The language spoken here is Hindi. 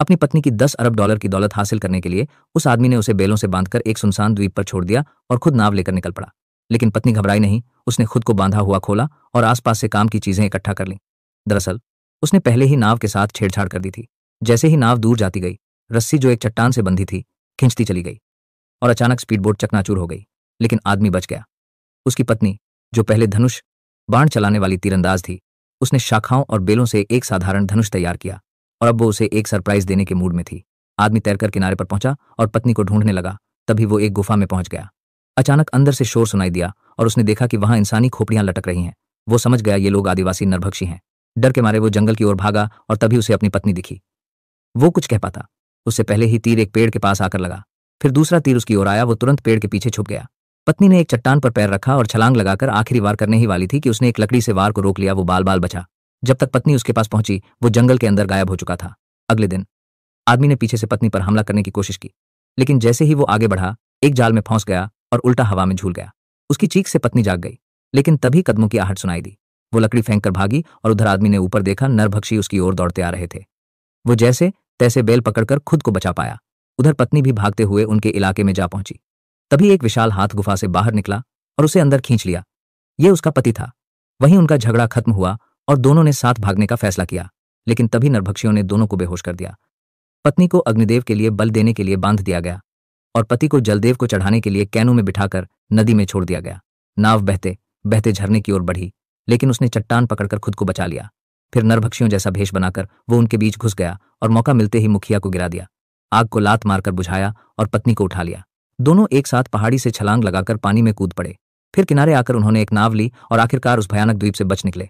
अपनी पत्नी की 10 अरब डॉलर की दौलत हासिल करने के लिए उस आदमी ने उसे बेलों से बांधकर एक सुनसान द्वीप पर छोड़ दिया और खुद नाव लेकर निकल पड़ा। लेकिन पत्नी घबराई नहीं, उसने खुद को बांधा हुआ खोला और आसपास से काम की चीजें इकट्ठा कर लीं। दरअसल उसने पहले ही नाव के साथ छेड़छाड़ कर दी थी। जैसे ही नाव दूर जाती गई, रस्सी जो एक चट्टान से बंधी थी खिंचती चली गई और अचानक स्पीडबोट चकनाचूर हो गई। लेकिन आदमी बच गया। उसकी पत्नी, जो पहले धनुष बाण चलाने वाली तीरंदाज थी, उसने शाखाओं और बेलों से एक साधारण धनुष तैयार किया और अब वो उसे एक सरप्राइज देने के मूड में थी। आदमी तैरकर किनारे पर पहुंचा और पत्नी को ढूंढने लगा। तभी वो एक गुफा में पहुंच गया। अचानक अंदर से शोर सुनाई दिया और उसने देखा कि वहां इंसानी खोपड़ियां लटक रही हैं। वो समझ गया ये लोग आदिवासी नरभक्षी हैं। डर के मारे वो जंगल की ओर भागा और तभी उसे अपनी पत्नी दिखी। वो कुछ कह पाता उससे पहले ही तीर एक पेड़ के पास आकर लगा। फिर दूसरा तीर उसकी ओर आया। वो तुरंत पेड़ के पीछे छुप गया। पत्नी ने एक चट्टान पर पैर रखा और छलांग लगाकर आखिरी वार करने ही वाली थी कि उसने एक लकड़ी से वार को रोक लिया। वो बाल बाल बचा। जब तक पत्नी उसके पास पहुंची, वो जंगल के अंदर गायब हो चुका था। अगले दिन आदमी ने पीछे से पत्नी पर हमला करने की कोशिश की, लेकिन जैसे ही वो आगे बढ़ा, एक जाल में फंस गया और उल्टा हवा में झूल गया। उसकी चीख से पत्नी जाग गई, लेकिन तभी कदमों की आहट सुनाई दी। वो लकड़ी फेंक कर भागी और उधर आदमी ने ऊपर देखा, नरभक्षी उसकी ओर दौड़ते आ रहे थे। वो जैसे तैसे बेल पकड़कर खुद को बचा पाया। उधर पत्नी भी भागते हुए उनके इलाके में जा पहुंची। तभी एक विशाल हाथ गुफा से बाहर निकला और उसे अंदर खींच लिया। ये उसका पति था। वहीं उनका झगड़ा खत्म हुआ और दोनों ने साथ भागने का फैसला किया। लेकिन तभी नरभक्षियों ने दोनों को बेहोश कर दिया। पत्नी को अग्निदेव के लिए बल देने के लिए बांध दिया गया और पति को जलदेव को चढ़ाने के लिए कैनों में बिठाकर नदी में छोड़ दिया गया। नाव बहते बहते झरने की ओर बढ़ी, लेकिन उसने चट्टान पकड़कर खुद को बचा लिया। फिर नरभक्षियों जैसा भेष बनाकर वो उनके बीच घुस गया और मौका मिलते ही मुखिया को गिरा दिया। आग को लात मारकर बुझाया और पत्नी को उठा लिया। दोनों एक साथ पहाड़ी से छलांग लगाकर पानी में कूद पड़े। फिर किनारे आकर उन्होंने एक नाव ली और आखिरकार उस भयानक द्वीप से बच निकले।